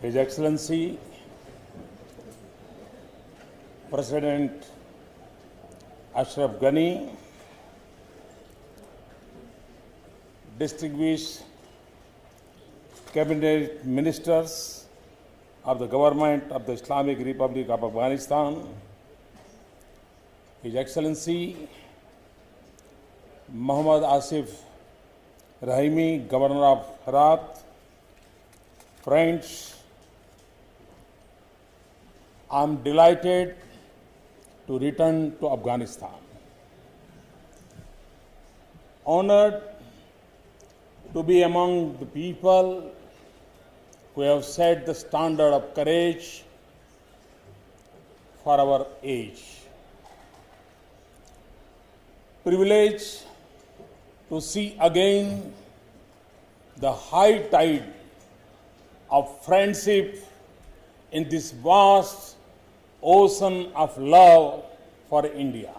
His Excellency President Ashraf Ghani, distinguished cabinet ministers of the government of the Islamic Republic of Afghanistan, His Excellency Muhammad Asif Rahimi, Governor of Herat, friends, I am delighted to return to Afghanistan. Honored to be among the people who have set the standard of courage for our age. Privileged to see again the high tide of friendship in this vast ocean of love for India.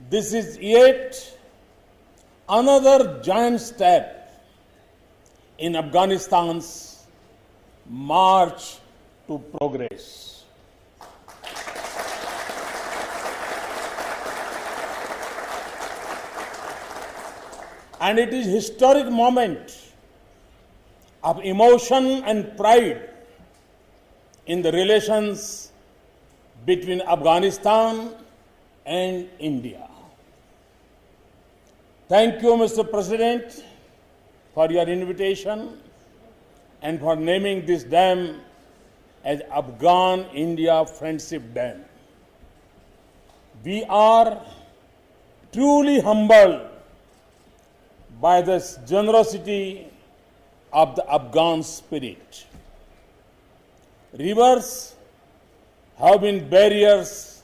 This is yet another giant step in Afghanistan's march to progress. And it is a historic moment of emotion and pride in the relations between Afghanistan and India. Thank you, Mr. President, for your invitation and for naming this dam as Afghan-India Friendship Dam. We are truly humbled by the generosity of the Afghan spirit. Rivers have been barriers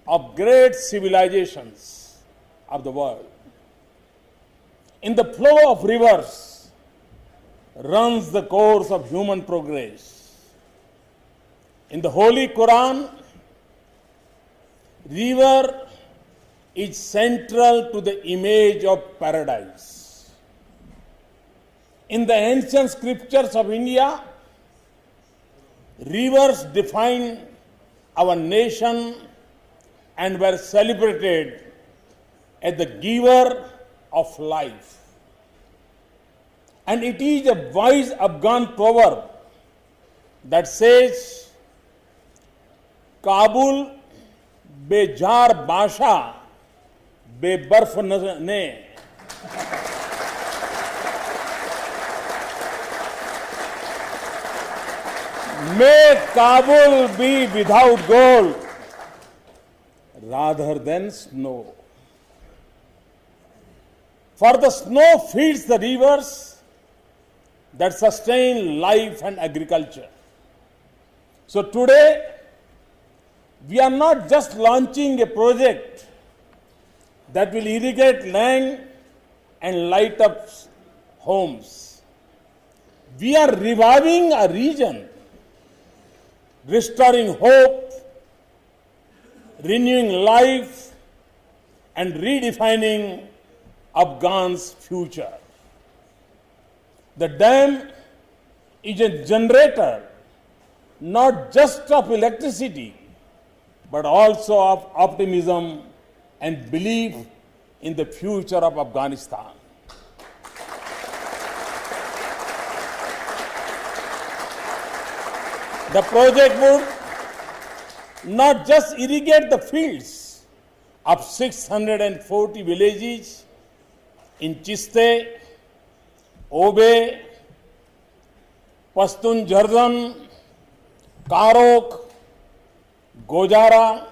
of great civilizations of the world. In the flow of rivers runs the course of human progress. In the Holy Quran, river is central to the image of paradise. In the ancient scriptures of India, rivers define our nation and were celebrated as the giver of life. And it is a wise Afghan proverb that says, Kabul bejar basha be barf ne. May Kabul be without gold rather than snow. For the snow feeds the rivers that sustain life and agriculture. So today, we are not just launching a project that will irrigate land and light up homes. We are reviving a region, restoring hope, renewing life, and redefining Afghan's future. The dam is a generator not just of electricity, but also of optimism and belief in the future of Afghanistan. The project would not just irrigate the fields of 640 villages in Chist-e, Obe, Pashtun Jhardan, Karok, Gojara,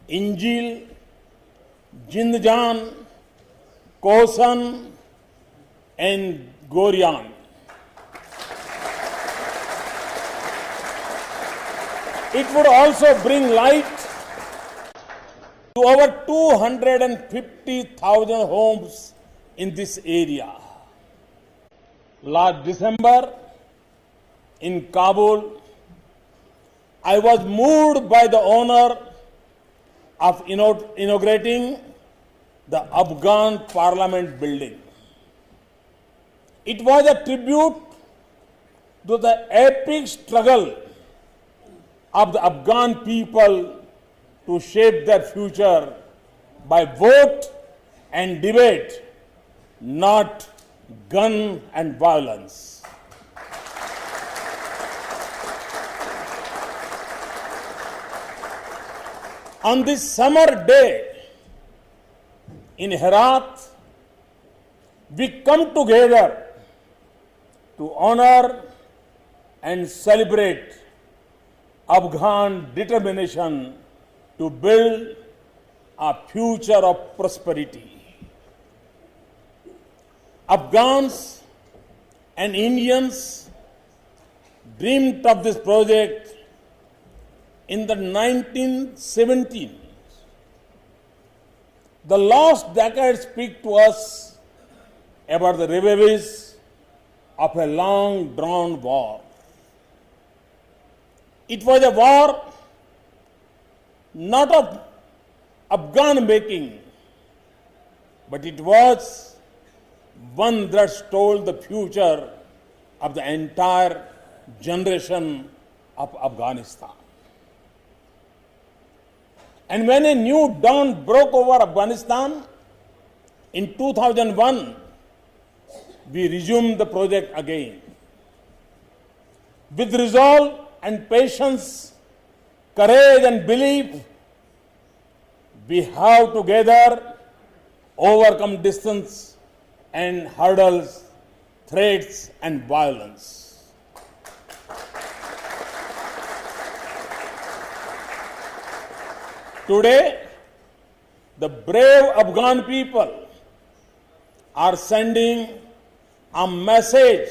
Injil, Jindjan, Kosan, and Gorian. It would also bring light to over 250,000 homes in this area. Last December in Kabul, I was moved by the honor of inaugurating the Afghan Parliament building. It was a tribute to the epic struggle of the Afghan people to shape their future by vote and debate, not gun and violence. On this summer day in Herat, we come together to honor and celebrate Afghan determination to build a future of prosperity. Afghans and Indians dreamed of this project in the 1970s. The last decade speaks to us about the ravages of a long-drawn war. It was a war not of Afghan making, but it was one that stole the future of the entire generation of Afghanistan. And when a new dawn broke over Afghanistan in 2001, we resumed the project again. With resolve and patience, courage and belief, we have together overcome distance and hurdles, threats and violence. Today, the brave Afghan people are sending a message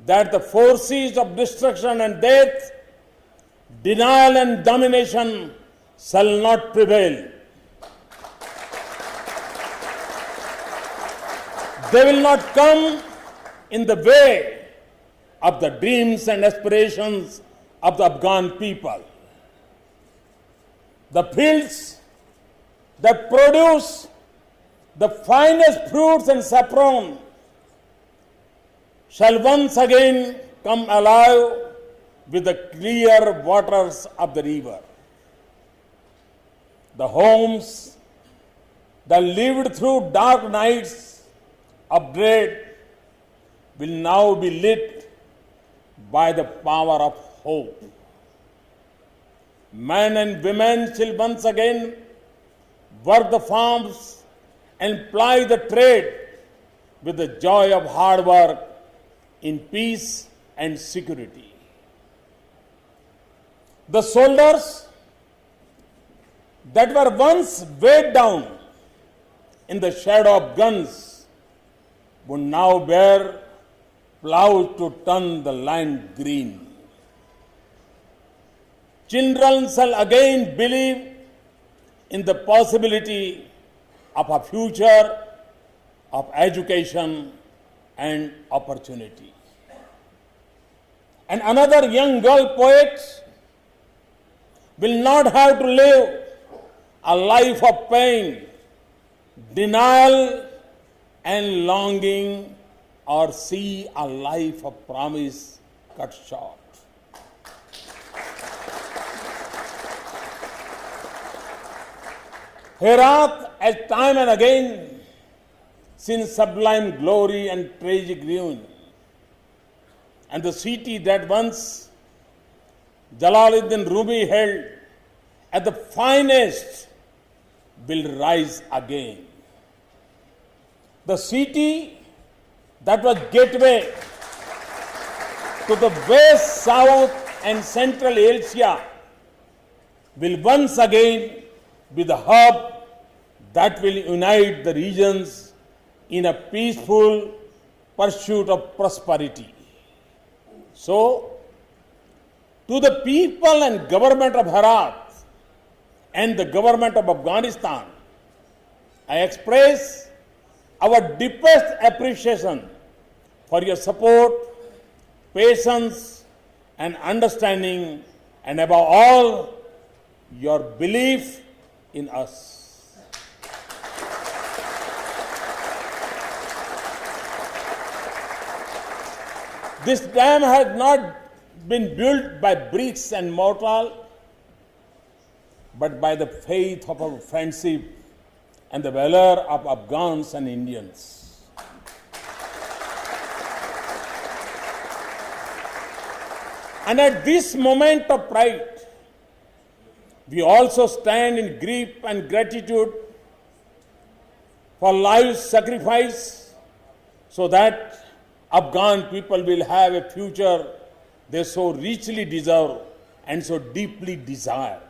that the forces of destruction and death, denial and domination shall not prevail. They will not come in the way of the dreams and aspirations of the Afghan people. The fields that produce the finest fruits and saffron shall once again come alive with the clear waters of the river. The homes that lived through dark nights of dread will now be lit by the power of hope. Men and women shall once again work the farms and ply the trade with the joy of hard work in peace and security. The shoulders that were once weighed down in the shadow of guns would now bear plows to turn the land green. Children shall again believe in the possibility of a future of education and opportunity. And another young girl poet will not have to live a life of pain, denial and longing, or see a life of promise cut short. Herat has time and again seen sublime glory and tragic ruin. And the city that once Jalaluddin Rumi held at the finest will rise again. The city that was gateway to the West, South and Central Asia will once again be the hub that will unite the regions in a peaceful pursuit of prosperity. So, to the people and government of Herat and the government of Afghanistan, I express our deepest appreciation for your support, patience and understanding, and above all, your belief in us. This dam has not been built by bricks and mortar, but by the faith of our friendship and the valor of Afghans and Indians. And at this moment of pride, we also stand in grief and gratitude for lives sacrificed so that Afghan people will have a future they so richly deserve and so deeply desire.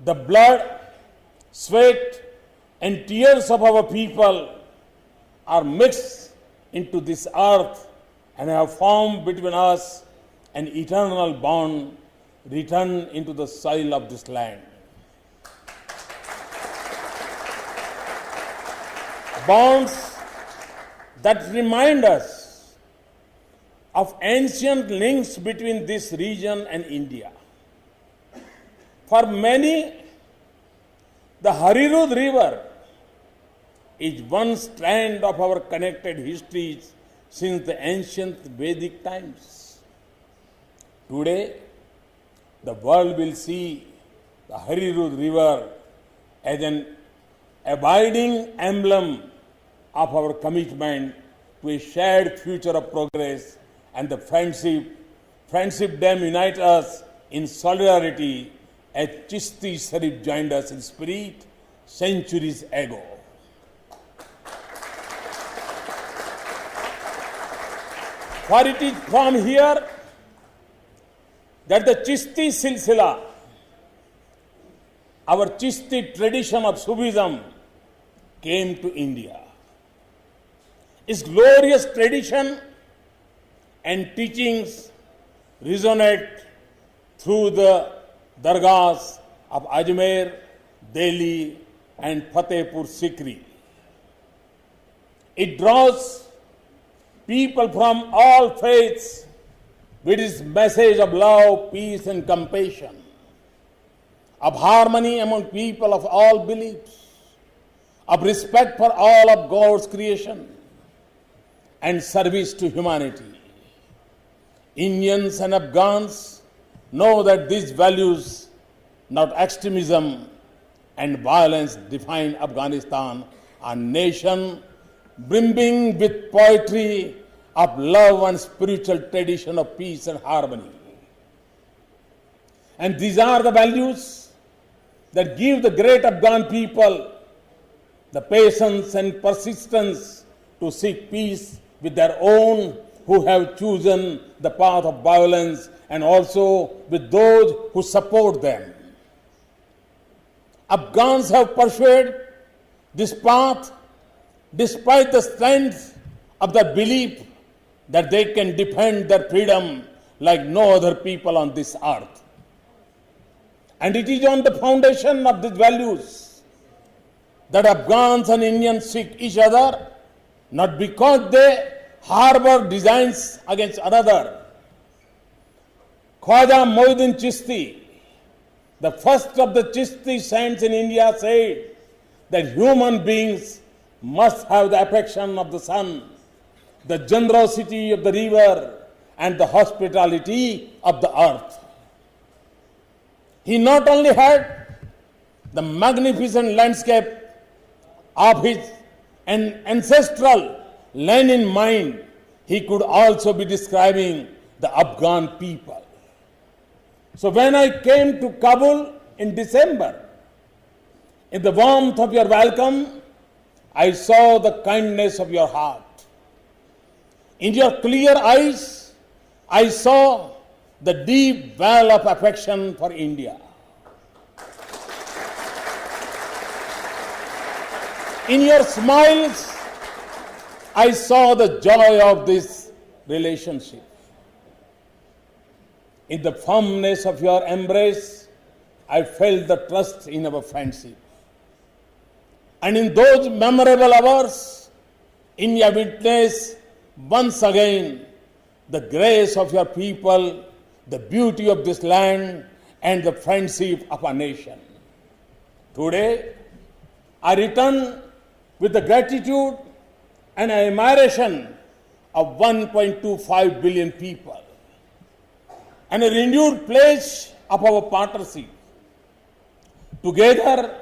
The blood, sweat, and tears of our people are mixed into this earth and have formed between us an eternal bond written into the soil of this land. Bonds that remind us of ancient links between this region and India. For many, the Herat River is one strand of our connected histories since the ancient Vedic times. Today, the world will see the Herat River as an abiding emblem of our commitment to a shared future of progress, and the Friendship Dam unites us in solidarity as Chist-e-Sharif joined us in spirit centuries ago. For it is from here that the Chishti Silsila, our Chishti tradition of Sufism, came to India. Its glorious tradition and teachings resonate through the dargahs of Ajmer, Delhi, and Fatehpur Sikri. It draws people from all faiths with its message of love, peace, and compassion, of harmony among people of all beliefs, of respect for all of God's creation, and service to humanity. Indians and Afghans know that these values, not extremism and violence, define Afghanistan, a nation brimming with poetry of love and spiritual tradition of peace and harmony. And these are the values that give the great Afghan people the patience and persistence to seek peace with their own who have chosen the path of violence, and also with those who support them. Afghans have pursued this path despite the strength of their belief that they can defend their freedom like no other people on this earth. And it is on the foundation of these values that Afghans and Indians seek each other, not because they harbor designs against another. Khwaja Moinuddin Chishti, the first of the Chishti saints in India, said that human beings must have the affection of the sun, the generosity of the river, and the hospitality of the earth. He not only had the magnificent landscape of his ancestral land in mind, he could also be describing the Afghan people. So when I came to Kabul in December, in the warmth of your welcome, I saw the kindness of your heart. In your clear eyes, I saw the deep well of affection for India. In your smiles, I saw the joy of this relationship. In the firmness of your embrace, I felt the trust in our friendship. And in those memorable hours, India witnessed once again the grace of your people, the beauty of this land, and the friendship of our nation. Today, I return with the gratitude and admiration of 1.25 billion people and a renewed pledge of our partnership. Together,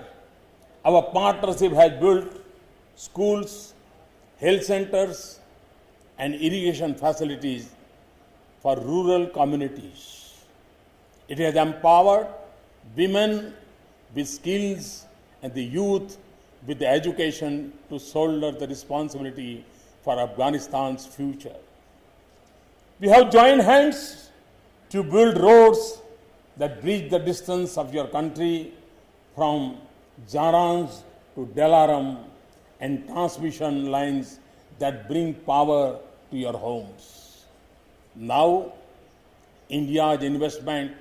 our partnership has built schools, health centers, and irrigation facilities for rural communities. It has empowered women with skills and the youth with the education to shoulder the responsibility for Afghanistan's future. We have joined hands to build roads that bridge the distance of your country from Jaranj to Delaram and transmission lines that bring power to your homes. Now, India's investment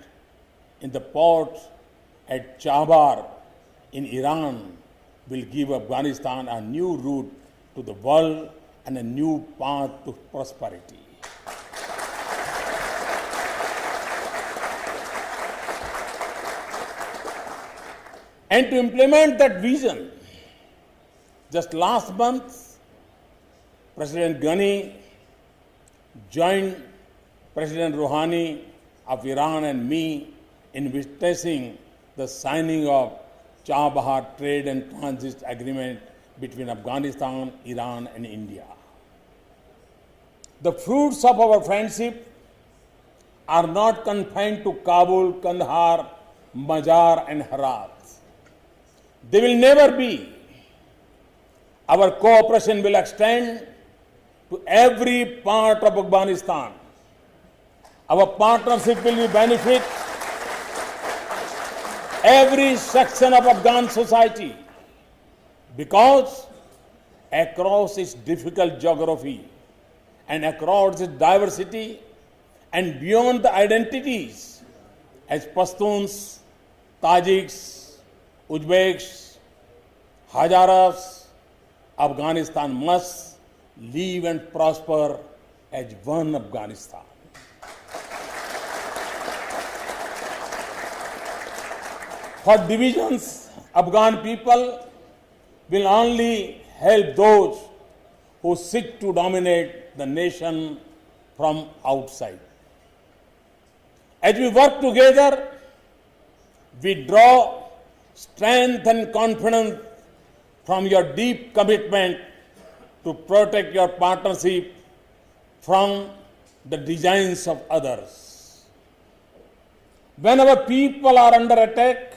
in the port at Chabahar in Iran will give Afghanistan a new route to the world and a new path to prosperity. And to implement that vision, just last month, President Ghani joined President Rouhani of Iran and me in witnessing the signing of Chabahar Trade and Transit Agreement between Afghanistan, Iran and India. The fruits of our friendship are not confined to Kabul, Kandahar, Mazar and Herat. They will never be. Our cooperation will extend to every part of Afghanistan. Our partnership will benefit every section of Afghan society because across its difficult geography and across its diversity and beyond the identities as Pashtuns, Tajiks, Uzbeks, Hazaras, Afghanistan must live and prosper as one Afghanistan. For divisions, Afghan people will only help those who seek to dominate the nation from outside. As we work together, we draw strength and confidence from your deep commitment to protect your partnership from the designs of others. When our people are under attack,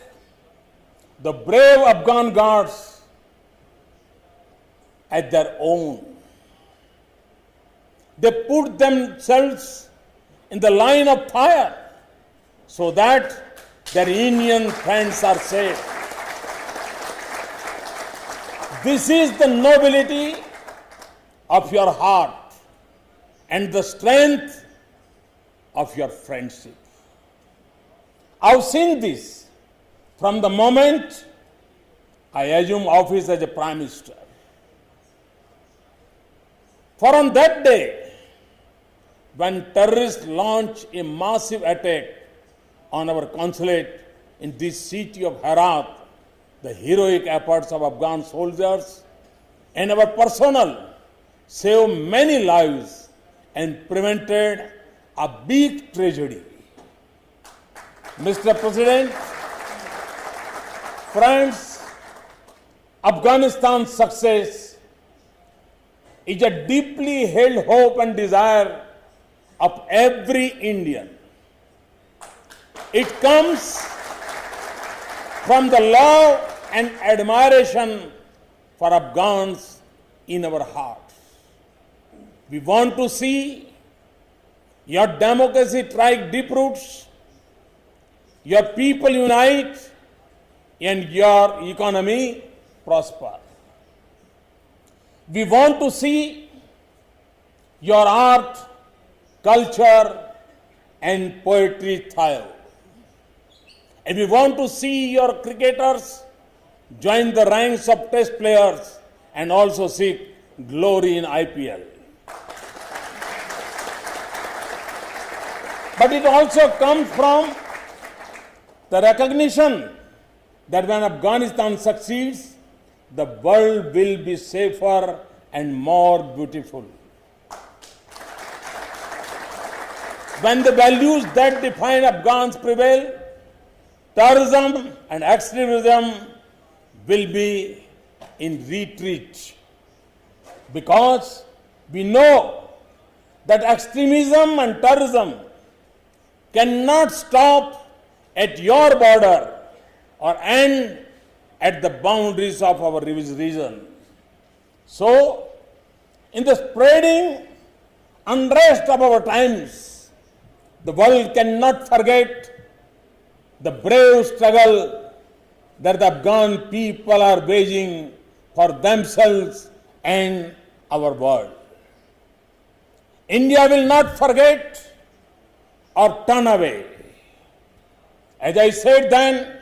the brave Afghan guards at their own. They put themselves in the line of fire so that their Indian friends are safe. This is the nobility of your heart and the strength of your friendship. I've seen this from the moment I assumed office as a Prime Minister. For on that day, when terrorists launched a massive attack on our consulate in this city of Herat, the heroic efforts of Afghan soldiers and our personnel saved many lives and prevented a big tragedy. Mr. President, friends, Afghanistan's success is a deeply held hope and desire of every Indian. It comes from the love and admiration for Afghans in our hearts. We want to see your democracy strike deep roots, your people unite, and your economy prosper. We want to see your art, culture, and poetry thrive. And we want to see your cricketers join the ranks of test players and also seek glory in IPL. But it also comes from the recognition that when Afghanistan succeeds, the world will be safer and more beautiful. When the values that define Afghans prevail, terrorism and extremism will be in retreat. Because we know that extremism and terrorism cannot stop at your border or end at the boundaries of our region. So, in the spreading unrest of our times, the world cannot forget the brave struggle that the Afghan people are waging for themselves and our world. India will not forget or turn away. As I said then,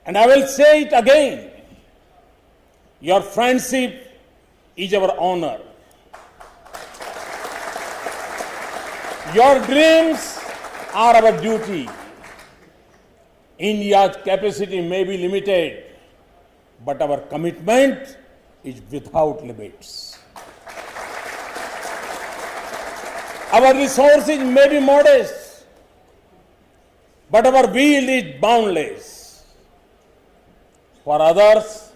and I will say it again, your friendship is our honor. Your dreams are our duty. India's capacity may be limited, but our commitment is without limits. Our resources may be modest, but our will is boundless. For others,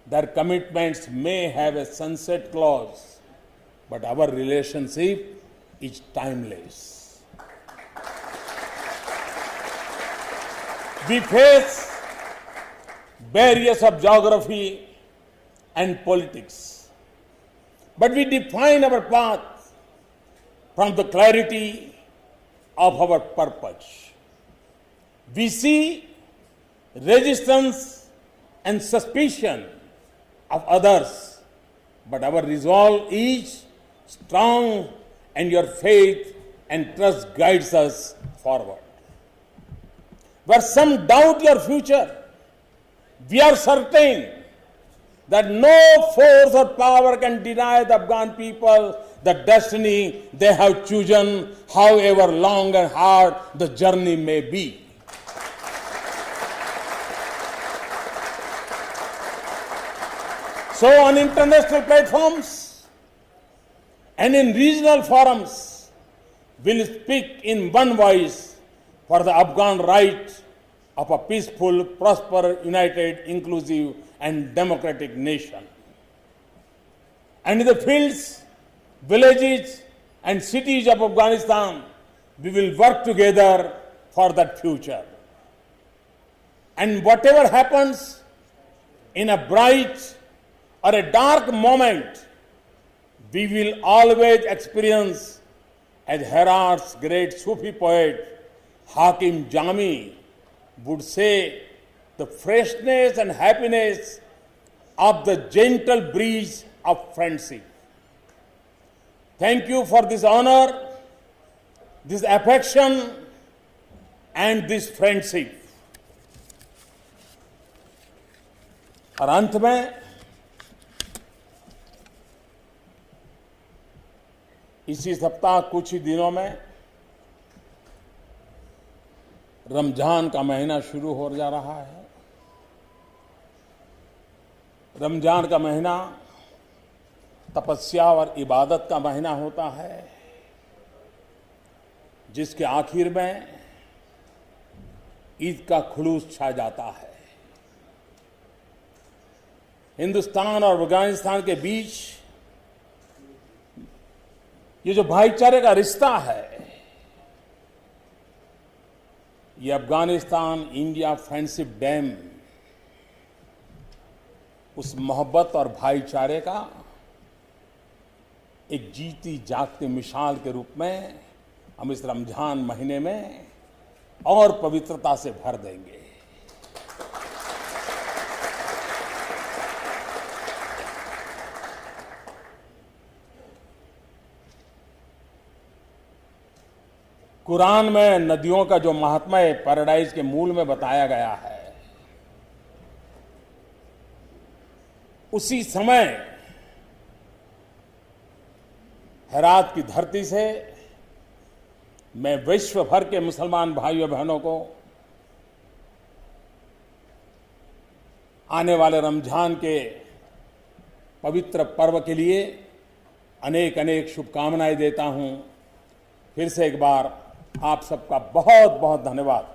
their commitments may have a sunset clause, but our relationship is timeless. We face barriers of geography and politics, but we define our path from the clarity of our purpose. We see resistance and suspicion of others, but our resolve is strong, and your faith and trust guides us forward. Where some doubt your future, we are certain that no force or power can deny the Afghan people the destiny they have chosen, however long and hard the journey may be. So on international platforms and in regional forums, we'll speak in one voice for the Afghan right of a peaceful, prosperous, united, inclusive and democratic nation. And in the fields, villages and cities of Afghanistan, we will work together for that future. And whatever happens in a bright or a dark moment, we will always experience, as Herat's great Sufi poet Hakim Jami would say, the freshness and happiness of the gentle breeze of friendship. Thank you for this honor, this affection, and this friendship. और अंत में इसी सप्ताह कुछ ही दिनों में रमजान का महीना शुरू हो जा रहा है। रमजान का महीना तपस्या और इबादत का महीना होता है, जिसके आखिर में ईद का खुलूस छा जाता है। हिंदुस्तान और अफगानिस्तान के बीच ये जो भाईचारे का रिश्ता है, ये अफगानिस्तान इंडिया फ्रेंडशिप डैम उस मोहब्बत और भाईचारे का एक जीती जागती मिसाल के रूप में हम इस रमजान महीने में और पवित्रता से भर देंगे। कुरान में नदियों का जो महात्म्य पैराडाइज के मूल में बताया गया है, उसी समय हेरात की धरती से मैं विश्व भर के मुसलमान भाइयों बहनों को आने वाले रमजान के पवित्र पर्व के लिए अनेक अनेक शुभकामनाएं देता हूं। फिर से एक बार आप सबका बहुत बहुत धन्यवाद।